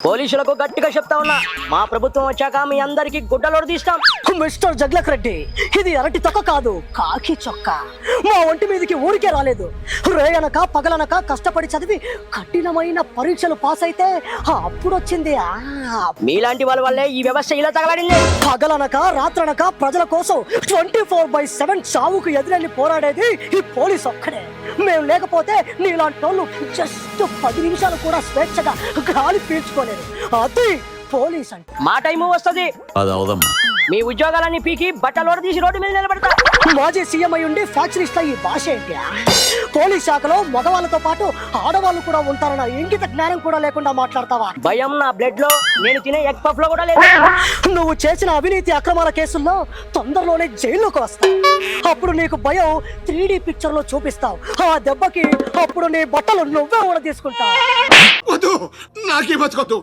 పోలీసులకు గట్టిగా చెప్తా ఉన్నా, మా ప్రభుత్వం వచ్చాక మీ అందరికి గుడ్డలోడు తీస్తాం. మిస్టర్ జగ్లక్ రెడ్డి, ఇది అరటి తొక్క కాదు, కాకి చొక్క. మా ఒంటి మీదకి ఊరికే రాలేదు. రేయనక పగలనక కష్టపడి చదివి కఠినమైన పరీక్షలు పాస్ అయితే అప్పుడు వచ్చింది. మీలాంటి వాళ్ళ వల్లే ఈ వ్యవస్థ ఇలా తగలడింది. పగలనక రాత్రనక ప్రజల కోసం 24/7 చావుకు ఎదురెళ్ళి పోరాడేది ఈ పోలీస్ ఒక్కడే. మేము లేకపోతే నీలాంటి వాళ్ళు జస్ట్ 10 నిమిషాలు కూడా స్వేచ్ఛగా గాలి పీల్చుకోలేదు. అది పోలీస్ అంటే. మా టైము వస్తుంది, అది అవదమ్మా. మీ ఉద్యోగాలన్నీ పీకి బట్టలోడ తీసి రోడ్డు మీద నిలబడతా. మాజీ సీఎం అయి ఉండి ఫ్యాక్షనిస్ట్ ఈ భాష ఏంటి? పోలీస్ శాఖలో మగవాళ్ళతో పాటు ఆడవాళ్ళు కూడా ఉంటారన్న ఇంగిత జ్ఞానం కూడా లేకుండా మాట్లాడతావా? భయం నా బ్లడ్ లో, నేను తినే ఎగ్ పఫ్ లో కూడా లేదు. నువ్వు చేసిన అవినీతి అక్రమాల కేసుల్లో తొందరలోనే జైల్లోకి వస్తావు. అప్పుడు నీకు భయం 3D పిక్చర్ లో చూపిస్తావు. ఆ దెబ్బకి అప్పుడు నీ బట్టలు నువ్వే కూడా తీసుకుంటావు. వద్దు, నాకే బతకొద్దు.